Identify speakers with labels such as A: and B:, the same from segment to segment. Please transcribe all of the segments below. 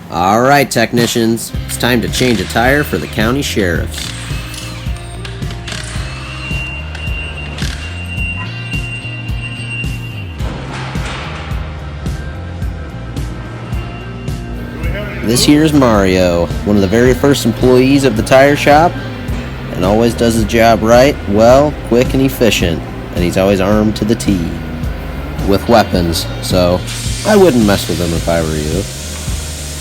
A: Alright, technicians, it's time to change a tire for the county sheriffs. This here's Mario, one of the very first employees of the tire shop, and always does his job right, well, quick and efficient, and he's always armed to the T with weapons, so I wouldn't mess with him if I were you.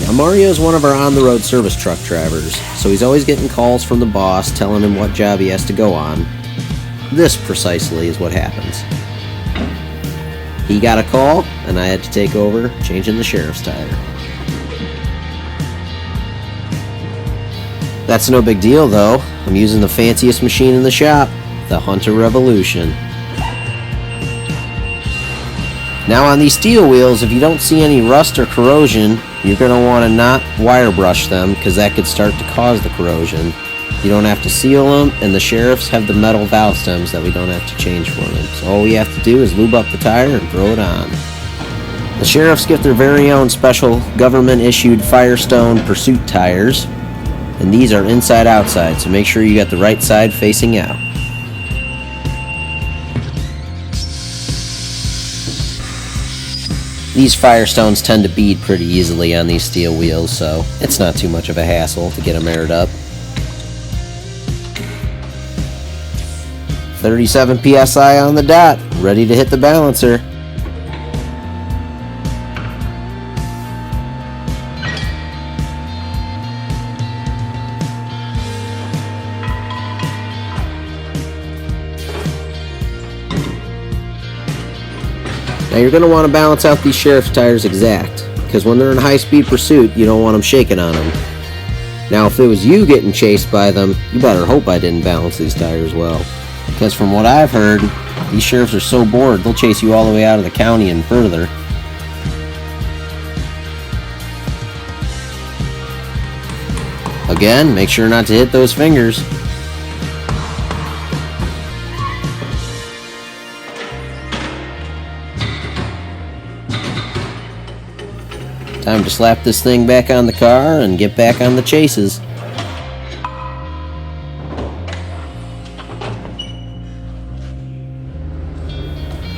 A: Now Mario is one of our on-the-road service truck drivers, so he's always getting calls from the boss telling him what job he has to go on. This precisely is what happens. He got a call, and I had to take over changing the sheriff's tire. That's no big deal though. I'm using the fanciest machine in the shop, the Hunter Revolution. Now on these steel wheels, if you don't see any rust or corrosion, you're going to want to not wire brush them because that could start to cause the corrosion. You don't have to seal them, and the sheriffs have the metal valve stems that we don't have to change for them. So all we have to do is lube up the tire and throw it on. The sheriffs get their very own special government-issued Firestone Pursuit tires, and these are inside-outside, so make sure you got the right side facing out. These Firestones tend to bead pretty easily on these steel wheels, so it's not too much of a hassle to get them aired up. 37 PSI on the dot, ready to hit the balancer. Now you're going to want to balance out these sheriff's tires exact, because when they're in high-speed pursuit, you don't want them shaking on them. Now if it was you getting chased by them, you better hope I didn't balance these tires well. Because from what I've heard, these sheriffs are so bored, they'll chase you all the way out of the county and further. Again, make sure not to hit those fingers. Time to slap this thing back on the car and get back on the chases.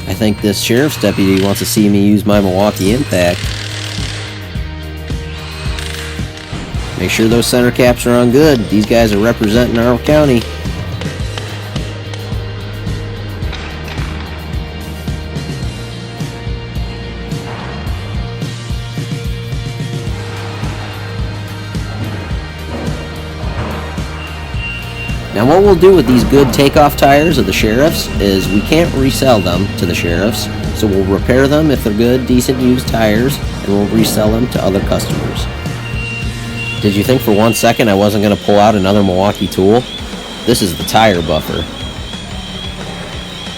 A: I think this sheriff's deputy wants to see me use my Milwaukee Impact. Make sure those center caps are on good. These guys are representing our county. Now what we'll do with these good takeoff tires of the sheriffs is we can't resell them to the sheriffs, so we'll repair them if they're good, decent used tires, and we'll resell them to other customers. Did you think for 1 second I wasn't going to pull out another Milwaukee tool? This is the tire buffer.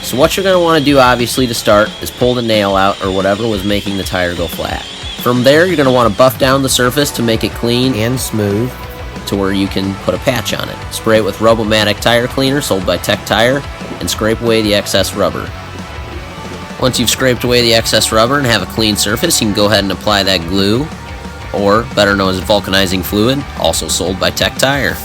A: So what you're going to want to do obviously to start is pull the nail out or whatever was making the tire go flat. From there you're going to want to buff down the surface to make it clean and smooth, to where you can put a patch on it. Spray it with Robomatic tire cleaner sold by Tech Tire and scrape away the excess rubber. Once you've scraped away the excess rubber and have a clean surface, you can go ahead and apply that glue, or better known as vulcanizing fluid, also sold by Tech Tire.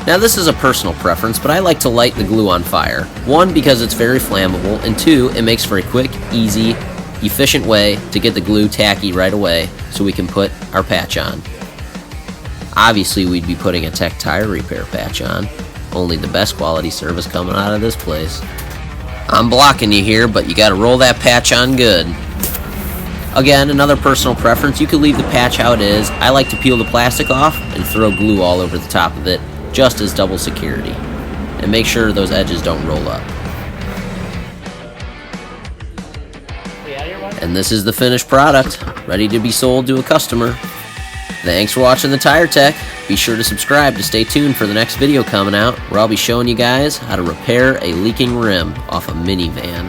A: Now this is a personal preference, but I like to light the glue on fire. 1, because it's very flammable, and 2, it makes for a quick, easy, efficient way to get the glue tacky right away so we can put our patch on. Obviously, we'd be putting a Tech Tire repair patch on. Only the best quality service coming out of this place. I'm blocking you here, but you gotta roll that patch on good. Again, another personal preference, you could leave the patch how it is. I like to peel the plastic off and throw glue all over the top of it, just as double security. And make sure those edges don't roll up. And this is the finished product, ready to be sold to a customer. Thanks for watching the Tire Tech. Be sure to subscribe to stay tuned for the next video coming out, where I'll be showing you guys how to repair a leaking rim off a minivan.